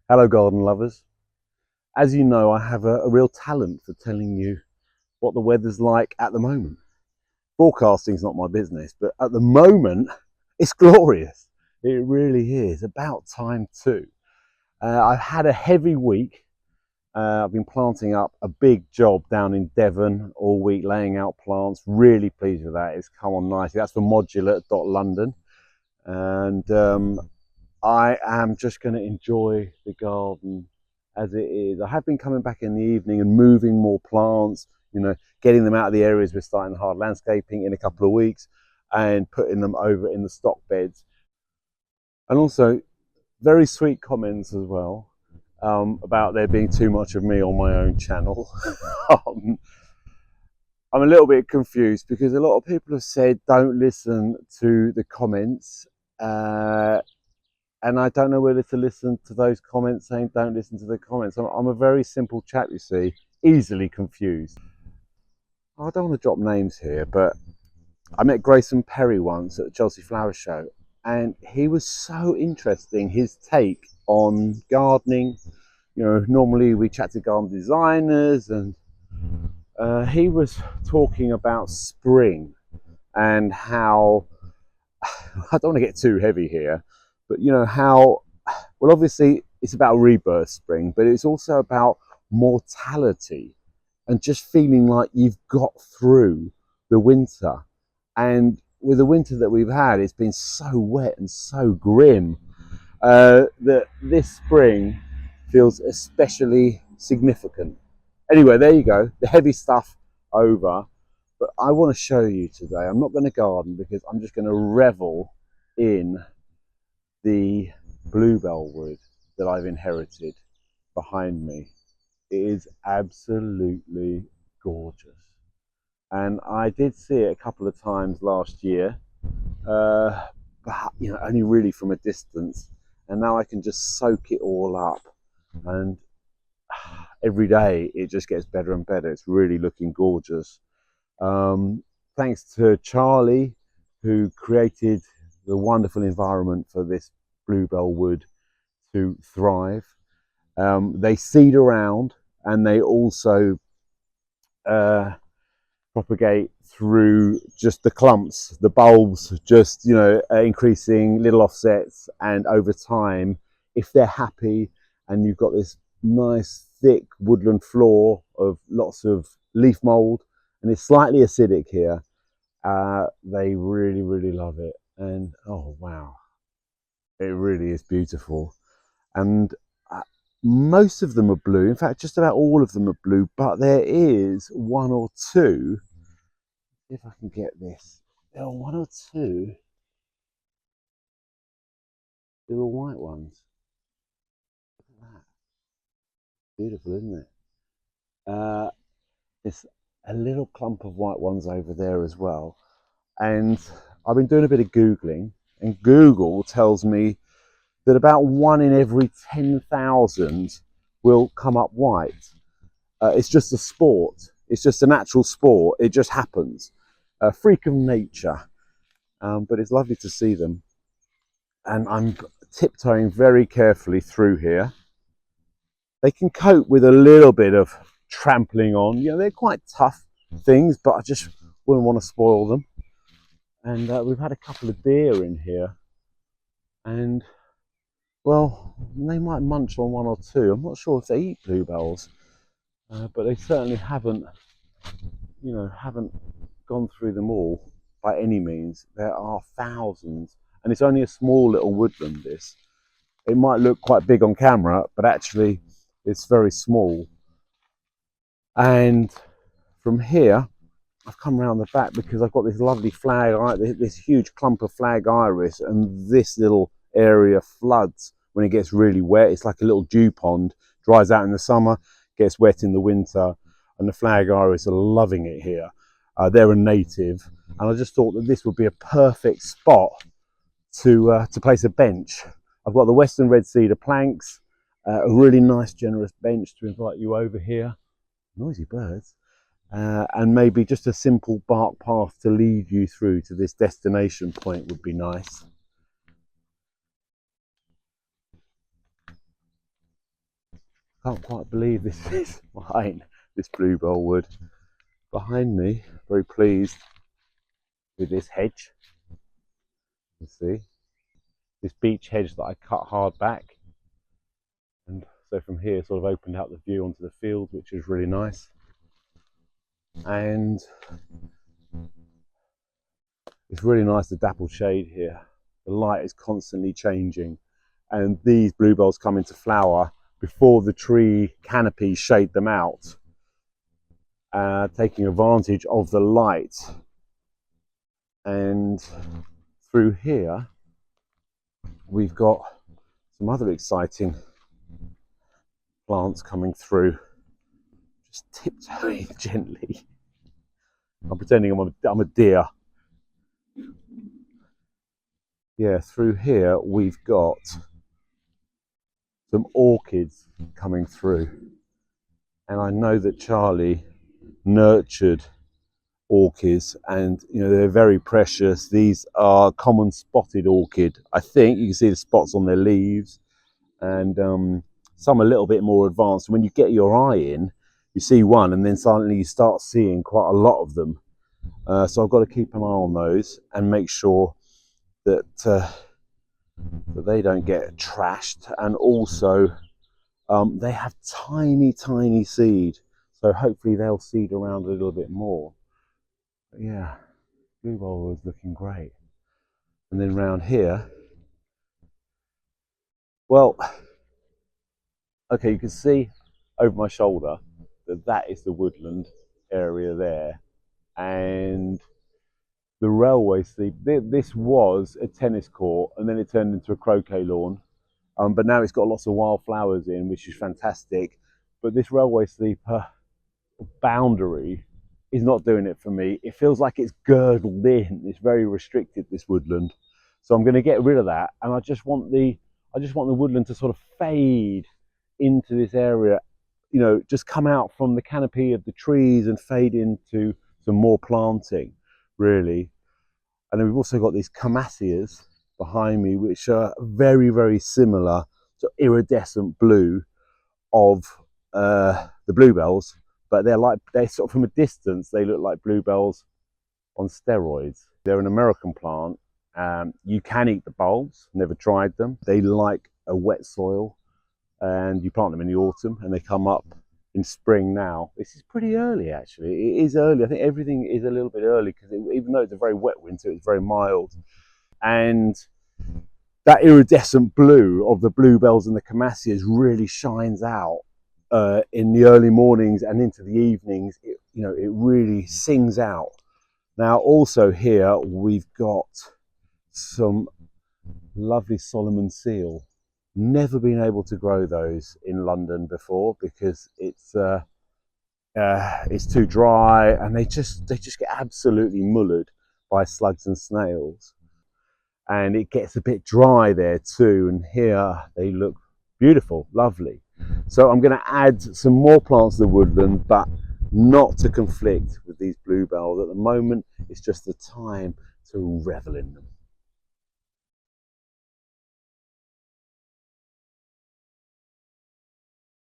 Hello garden lovers. As you know, I have a real talent for telling you what the weather's like at the moment. Forecasting's not my business, but at the moment it's glorious. It really is. About time too. I've had a heavy week. I've been planting up a big job down in Devon all week, laying out plants. Really pleased with that. It's come on nicely. That's for modular.london. And I am just going to enjoy the garden as it is. I have been coming back in the evening and moving more plants, getting them out of the areas we're starting hard landscaping in a couple of weeks and putting them over in the stock beds. And also very sweet comments as well about there being too much of me on my own channel. I'm a little bit confused because a lot of people have said don't listen to the comments. And I don't know whether to listen to those comments saying don't listen to the comments. I'm a very simple chap, you see, easily confused. I don't want to drop names here, but I met Grayson Perry once at the Chelsea Flower Show, and he was so interesting, his take on gardening. Normally we chat to garden designers, and he was talking about spring and how, I don't want to get too heavy here, but how, well, obviously it's about rebirth spring, but it's also about mortality and just feeling like you've got through the winter. And with the winter that we've had, it's been so wet and so grim that this spring feels especially significant. Anyway, there you go, the heavy stuff over. But I want to show you today, I'm not going to garden because I'm just going to revel in the Bluebell Wood that I've inherited behind me. It is absolutely gorgeous. And I did see it a couple of times last year, but only really from a distance. And now I can just soak it all up. And every day it just gets better and better. It's really looking gorgeous. Thanks to Charlie, who created the wonderful environment for this Bluebell Wood to thrive. They seed around, and they also propagate through just the clumps, the bulbs, just increasing little offsets, and over time, if they're happy and you've got this nice thick woodland floor of lots of leaf mold, and it's slightly acidic here, they really love it. And oh wow, it really is beautiful. And most of them are blue. In fact, just about all of them are blue, but there is one or two, if I can get this, there are one or two little white ones. Look at that. Beautiful, isn't it? There's a little clump of white ones over there as well. And I've been doing a bit of Googling, and Google tells me that about 1 in every 10,000 will come up white. It's just a sport. It's just a natural sport. It just happens. A freak of nature. But it's lovely to see them. And I'm tiptoeing very carefully through here. They can cope with a little bit of trampling on. They're quite tough things, but I just wouldn't want to spoil them. And we've had a couple of deer in here, and well, they might munch on one or two. I'm not sure if they eat bluebells, but they certainly haven't gone through them all by any means. There are thousands, and it's only a small little woodland. This, it might look quite big on camera, but actually it's very small. And from here, I've come around the back because I've got this lovely flag, this huge clump of flag iris, and this little area floods when it gets really wet. It's like a little dew pond, dries out in the summer, gets wet in the winter, and the flag iris are loving it here. They're a native, and I just thought that this would be a perfect spot to place a bench. I've got the Western red cedar planks, a really nice generous bench to invite you over here. Noisy birds. And maybe just a simple bark path to lead you through to this destination point would be nice. Can't quite believe this is mine, this Bluebell Wood. Behind me, very pleased with this hedge. You see, this beech hedge that I cut hard back. And so from here sort of opened out the view onto the field, which is really nice. And it's really nice, the dappled shade here. The light is constantly changing. And these bluebells come into flower before the tree canopies shade them out, taking advantage of the light. And through here, we've got some other exciting plants coming through. Just tiptoeing gently. I'm pretending I'm a deer. Yeah, through here we've got some orchids coming through. And I know that Charlie nurtured orchids, and you know, they're very precious. These are common spotted orchid. I think you can see the spots on their leaves, and some a little bit more advanced. When you get your eye in, you see one, and then suddenly you start seeing quite a lot of them. So I've got to keep an eye on those and make sure that that they don't get trashed. And also they have tiny seed, so hopefully they'll seed around a little bit more. But yeah, Bluebell was looking great. And then round here, well, okay, you can see over my shoulder that that is the woodland area there. And the railway sleep, this was a tennis court, and then it turned into a croquet lawn. But now it's got lots of wildflowers in, which is fantastic. But this railway sleeper boundary is not doing it for me. It feels like it's girdled in. It's very restricted, this woodland. So I'm going to get rid of that, and I just want the woodland to sort of fade into this area. You know, just come out from the canopy of the trees and fade into some more planting, really. And then we've also got these camassias behind me, which are very similar to iridescent blue of the bluebells, but they're sort of, from a distance, they look like bluebells on steroids. They're an American plant. You can eat the bulbs, never tried them. They like a wet soil, and you plant them in the autumn and they come up in spring now. This is pretty early, actually. It is early. I think everything is a little bit early because even though it's a very wet winter, it's very mild. And that iridescent blue of the bluebells and the camassias really shines out in the early mornings and into the evenings. It really sings out. Now also here we've got some lovely Solomon seal. Never been able to grow those in London before because it's too dry, and they just get absolutely mullered by slugs and snails. And it gets a bit dry there too, and here they look beautiful, lovely. So I'm going to add some more plants to the woodland, but not to conflict with these bluebells. At the moment, it's just the time to revel in them.